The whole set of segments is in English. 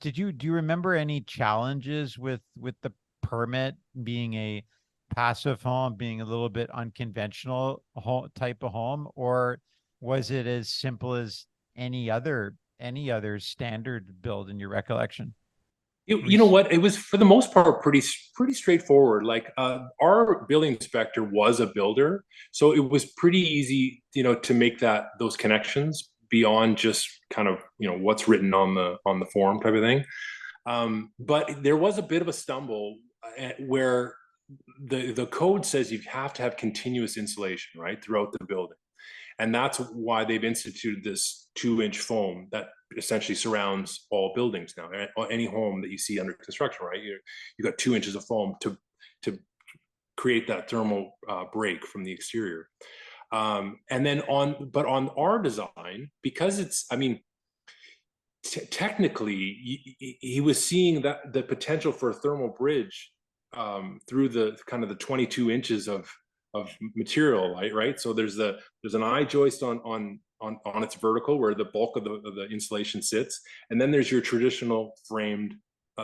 Do you remember any challenges with the permit being a passive home, being a little bit unconventional type of home, or was it as simple as any other standard build in your recollection? You know Res- what? It was for the most part pretty straightforward. Like our building inspector was a builder, so it was pretty easy, to make those connections beyond just kind of what's written on the form type of thing. But there was a bit of a stumble where the code says you have to have continuous insulation, right, throughout the building. And that's why they've instituted this 2-inch foam that essentially surrounds all buildings now. Any home that you see under construction, right? You got 2 inches of foam to create that thermal break from the exterior. And then on our design, because I mean, technically, he was seeing that the potential for a thermal bridge through the kind of the 22 inches of material, right? So there's an eye joist on its vertical where the bulk of the insulation sits, and then there's your traditional framed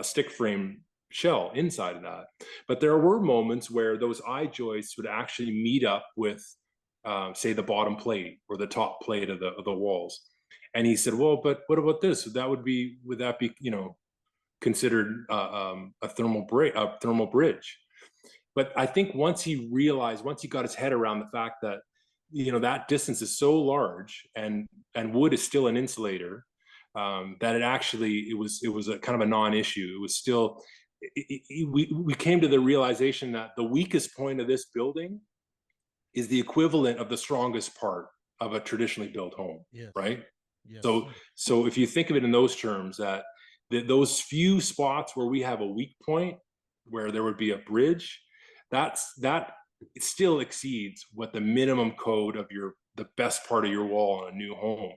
stick frame shell inside of that. But there were moments where those eye joists would actually meet up with, say, the bottom plate or the top plate of the walls. And he said, "Well, but what about this? Would that be considered a thermal bridge?" But I think once he got his head around the fact that that distance is so large, and wood is still an insulator, that it was a kind of a non-issue. It was still we came to the realization that the weakest point of this building is the equivalent of the strongest part of a traditionally built home, Yes. right? Yes. So if you think of it in those terms, that those few spots where we have a weak point, where there would be a bridge, that it still exceeds what the minimum code of the best part of your wall on a new home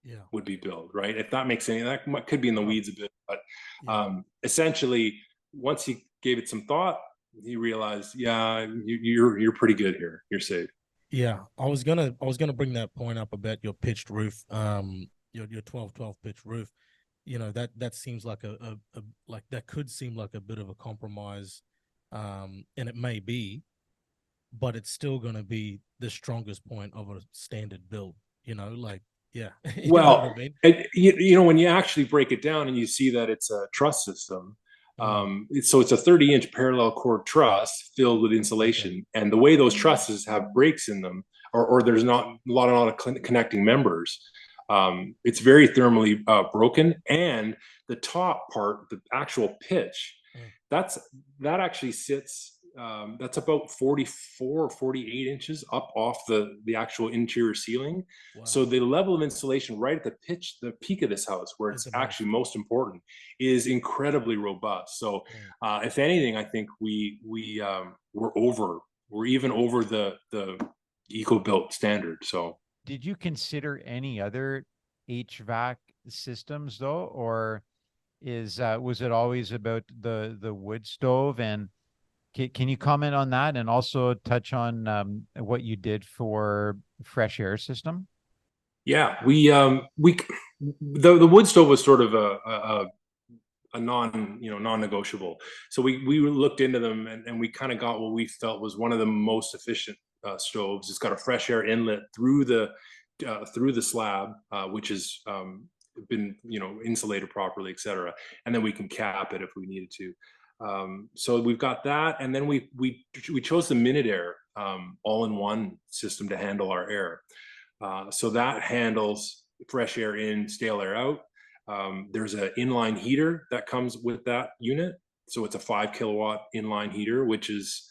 Yeah. would be built, right? If that makes any, could be in the Oh, weeds a bit, but yeah. essentially, once he gave it some thought, he realized, yeah, you're pretty good here. You're safe. Yeah. I was gonna bring that point up about your pitched roof, your 12-12 pitched roof. That seems like like that could seem like a bit of a compromise, and it may be, but it's still gonna be the strongest point of a standard build. Like, yeah, you know what I Well, mean? when you actually break it down and you see that it's a truss system, Mm, so it's a 30-inch parallel core truss filled with okay. insulation, and the way those trusses have breaks in them, or there's not a lot of connecting members. It's very thermally broken, and the top part, the actual pitch, Mm, that's that actually sits. That's about 44 or 48 inches up off the actual interior ceiling. wow. So the level of insulation right at the peak of this house, where Is it's the actually most. most important, is incredibly robust. So, Mm, if anything, I think we're even over the eco built standard. So Did you consider any other HVAC systems though, or is was it always about the wood stove? And can you comment on that, and also touch on what you did for fresh air system? yeah, we the wood stove was sort of a non-negotiable. So we looked into them, and we kind of got what we felt was one of the most efficient stoves. It's got a fresh air inlet through the slab, which has been insulated properly, etc. And then we can cap it if we needed to. So we've got that, and then we chose the Minute Air all-in-one system to handle our air. So that handles fresh air in, stale air out. There's an inline heater that comes with that unit. So it's a 5 kilowatt inline heater, which is,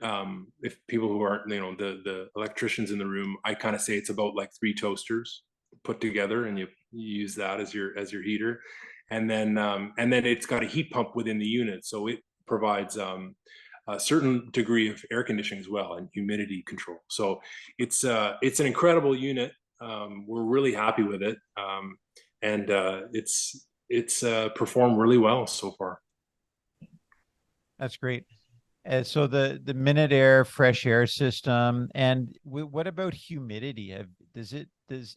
if people who aren't, the electricians in the room, I kind of say it's about like 3 toasters put together, and you use that as your heater. And then it's got a heat pump within the unit. So it provides a certain degree of air conditioning as well, and humidity control. So it's an incredible unit. We're really happy with it. And it's performed really well so far. That's great. So the minute air fresh air system, and what about humidity? Does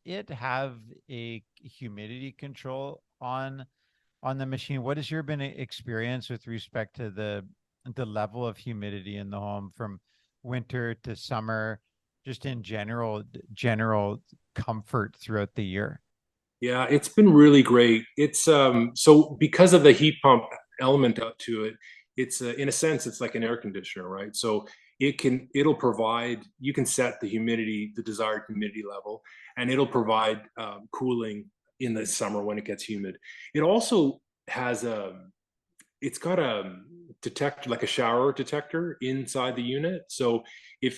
it have a humidity control on the machine? What has your been experience with respect to the level of humidity in the home from winter to summer, just in general comfort throughout the year? Yeah, it's been really great. It's so because of the heat pump element up to it, it's in a sense it's like an air conditioner, right? So it'll provide, you can set the humidity, the desired humidity level, and it'll provide cooling in the summer when it gets humid. It also has it's got a detector, like a shower detector inside the unit. So if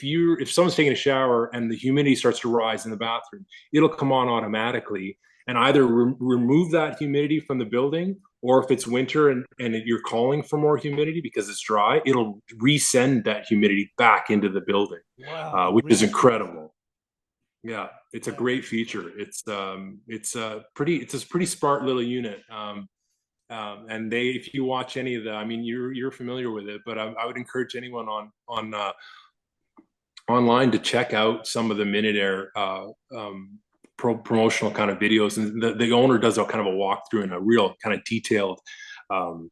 someone's taking a shower and the humidity starts to rise in the bathroom, it'll come on automatically and either remove that humidity from the building, or if it's winter and you're calling for more humidity because it's dry, it'll resend that humidity back into the building, Wow, which is really? incredible. Yeah, it's a Wow. great feature. It's a pretty smart little unit. And if you watch any of the, I mean, you're familiar with it, but I would encourage anyone on online to check out some of the Minute Air promotional kind of videos, and the owner does a kind of a walkthrough and a real kind of detailed um,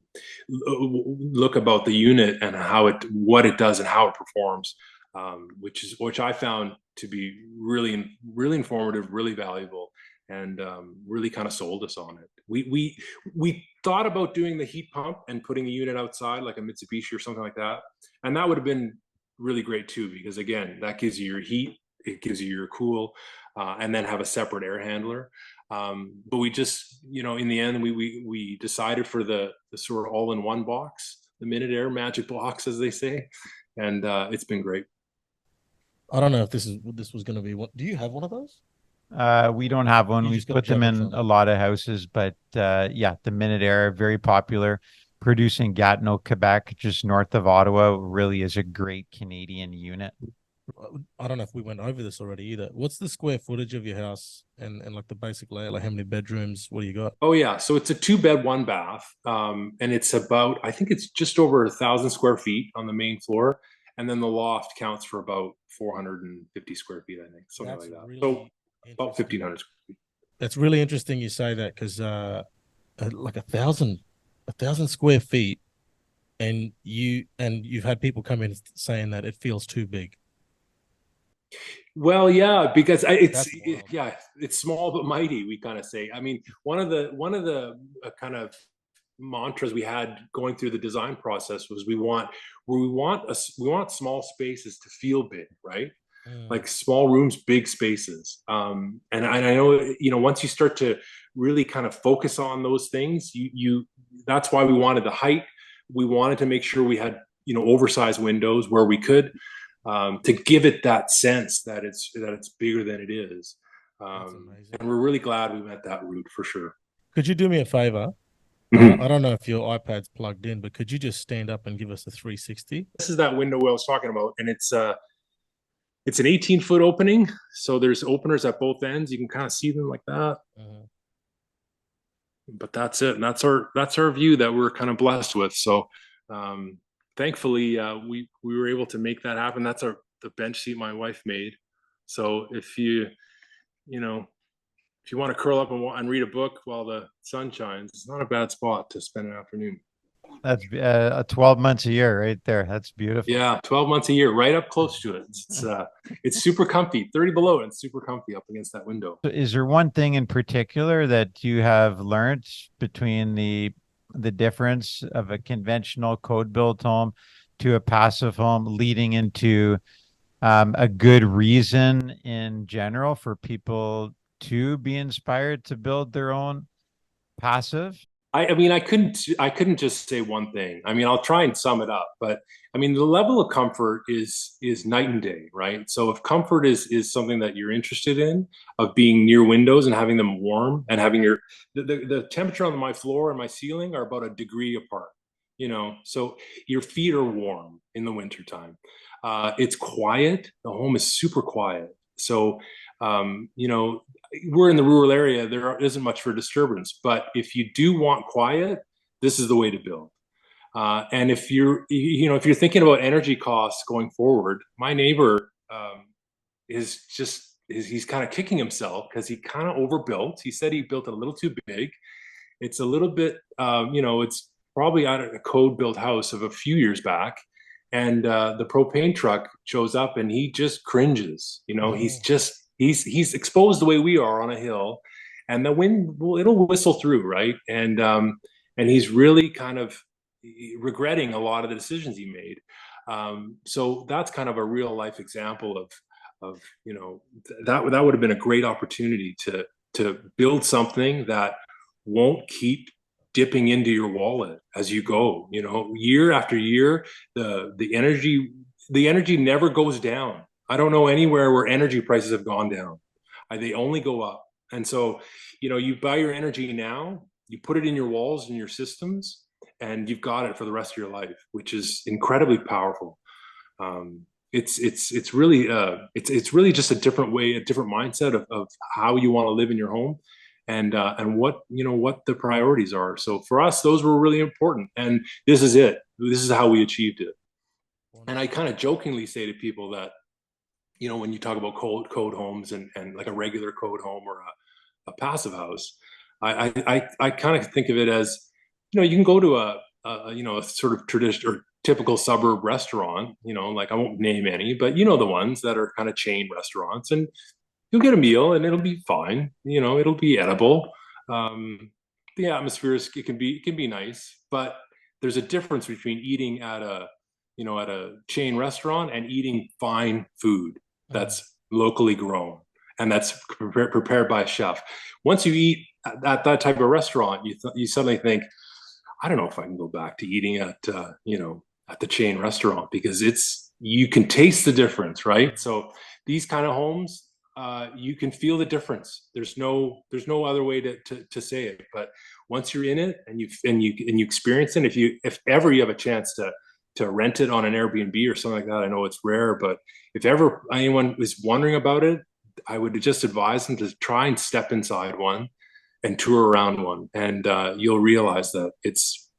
look about the unit and what it does and how it performs, which I found to be really informative, really valuable, and really kind of sold us on it. We thought about doing the heat pump and putting a unit outside like a Mitsubishi or something like that, and that would have been really great too, because again, that gives you your heat, it gives you your cool, and then have a separate air handler. But we just, in the end, we decided for the sort of all-in-one box, the Minute Air magic box, as they say, and it's been great. I don't know if this was going to be what. Do you have one of those? We don't have one. You We've just got put them in Jonathan. a lot of houses, but yeah, the Minute Air, very popular, produced in Gatineau, Quebec, just north of Ottawa, really is a great Canadian unit. I don't know if we went over this already either. What's the square footage of your house and like the basic layout? Like how many bedrooms? What do you got? Oh yeah, so it's a 2 bed, 1 bath, and it's about, I think it's just over 1,000 square feet on the main floor, and then the loft counts for about 450 square feet, I think, something That's like that. So really about interesting. 1,500 square feet. That's really interesting you say that because like a thousand square feet, and you've had people come in saying that it feels too big. Well, yeah, because That's wild. yeah, it's small but mighty. We kind of say. I mean, one of the kind of mantras we had going through the design process was we want small spaces to feel big, right? Mm, Like small rooms, big spaces. And I know, once you start to really kind of focus on those things, that's why we wanted the height. We wanted to make sure we had, oversized windows where we could, to give it that sense that it's bigger than it is. that's Um, amazing. and we're really glad we went that route for sure. Could you do me a favor? I Mhm. don't know if your iPad's plugged in, but could you just stand up and give us a 360? This is that window I was talking about, and it's an 18-foot opening, so there's openers at both ends. You can kind of see them like that. Mhm. But that's it. And that's our view that we're kind of blessed with. So um, thankfully, we were able to make that happen. That's the bench seat my wife made. So you know if you want to curl up and read a book while the sun shines, it's not a bad spot to spend an afternoon. That's 12 months a year right there. That's beautiful. Yeah, 12 months a year, right up close to it. It's super comfy, 30 below, and it's super comfy up against that window. So is there one thing in particular that you have learned between the difference of a conventional code built home to a passive home, leading into a good reason in general for people to be inspired to build their own passive? I mean, I couldn't just say one thing. I mean, I'll try and sum it up, but I mean, the level of comfort is night and day, right? So if comfort is something that you're interested in, of being near windows and having them warm and having the temperature on my floor and my ceiling are about a degree apart, so your feet are warm in the wintertime. It's quiet. The home is super quiet. So um, you know, we're in the rural area. There isn't much for disturbance, but if you do want quiet, this is the way to build. And if if you're thinking about energy costs going forward, my neighbor he's kind of kicking himself because he kind of overbuilt. He said he built it a little too big. It's a little bit, it's probably out of a code built house of a few years back. And the propane truck shows up and he just cringes. He's exposed the way we are on a hill, and the wind it'll whistle through, right? And he's really kind of regretting a lot of the decisions he made. So that's kind of a real life example of that would have been a great opportunity to build something that won't keep dipping into your wallet as you go, year after year. The energy never goes down. I don't know anywhere where energy prices have gone down. They only go up. And so, you buy your energy now, you put it in your walls and your systems, and you've got it for the rest of your life, which is incredibly powerful. It's really just a different way, a different mindset of how you want to live in your home, and what the priorities are. So for us, those were really important, and this is it. This is how we achieved it. And I kind of jokingly say to people that, when you talk about code homes and like a regular code home or a passive house, I kind of think of it as, you can go to a sort of traditional or typical suburb restaurant, like I won't name any, but the ones that are kind of chain restaurants, and you'll get a meal and it'll be fine. It'll be edible. The atmosphere it can be nice, but there's a difference between eating at a chain restaurant and eating fine food that's locally grown and that's prepared by a chef. Once you eat at that type of restaurant, you suddenly think, I don't know if I can go back to eating at at the chain restaurant, because you can taste the difference, right? So these kind of homes, you can feel the difference. There's no other way to say it. But once you're in it and you experience it, if ever you have a chance to rent it on an Airbnb or something like that, I know it's rare, but if ever anyone is wondering about it, I would just advise them to try and step inside one and tour around one, and you'll realize that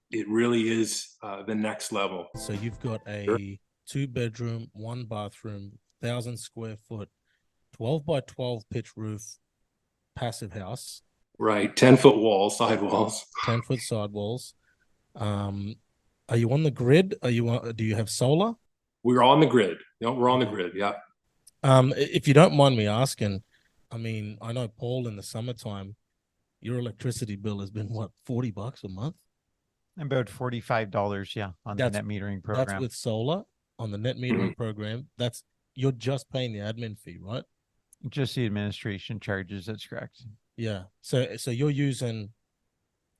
it really is the next level. So you've got a 2-bedroom, 1-bathroom, 1,000 square foot, 12 by 12 pitch roof, passive house. Right, 10-foot walls, side walls. 10-foot side walls. Are you on the grid? Do you have solar? We're on the grid. We're on the grid. Yeah. If you don't mind me asking, I mean, I know, Paul, in the summertime, your electricity bill has been what, $40 a month? About $45, yeah, on the net metering program. That's with solar on the net metering program. You're just paying the admin fee, right? Just the administration charges. That's correct. Yeah. So you're using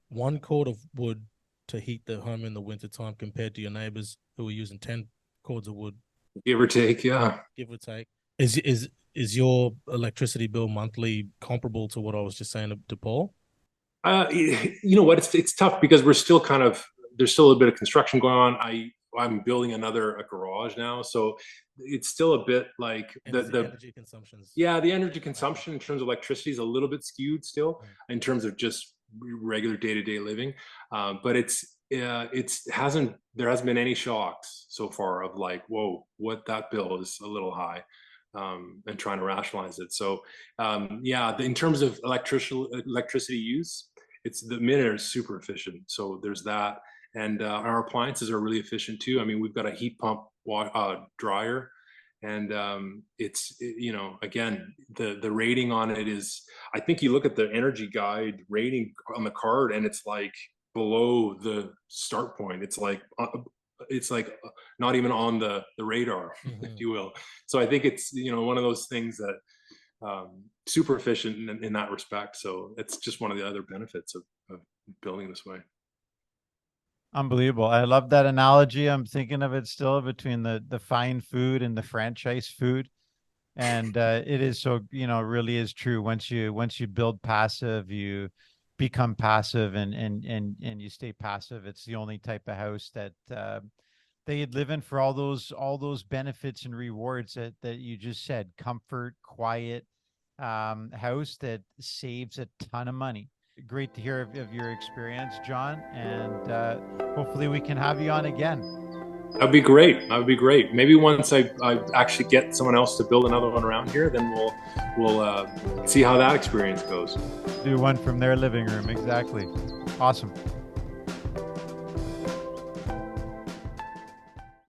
1 cord of wood to heat the home in the wintertime compared to your neighbors who are using 10 cords of wood. Give or take, yeah. Give or take. Is your electricity bill monthly comparable to what I was just saying to Paul? You know what? It's tough because there's still a bit of construction going on. I'm building a garage now, so it's still a bit like the energy consumptions. Yeah, the energy consumption in terms of electricity is a little bit skewed still in terms of just regular day-to-day living, but there hasn't been any shocks so far of like, whoa, what, that bill is a little high. And trying to rationalize it. So in terms of electricity use, the Minute is super efficient. So there's that, and our appliances are really efficient too. I mean, we've got a heat pump dryer, and again, the rating on it is, I think you look at the Energy Guide rating on the card, and it's like below the start point. It's like not even on the radar, if you will. So I think it's one of those things that super efficient in that respect. So it's just one of the other benefits of building this way. Unbelievable. I love that analogy. I'm thinking of it still between the fine food and the franchise food. And it is so, really is true. Once you build passive, you become passive, and you stay passive. It's the only type of house that they'd live in for all those benefits and rewards that you just said. Comfort, quiet, house that saves a ton of money. great to hear of your experience, John, and hopefully we can have you on again. That'd be great. That would be great. Maybe once I actually get someone else to build another one around here, then we'll see how that experience goes. Do one from their living room. Exactly. Awesome.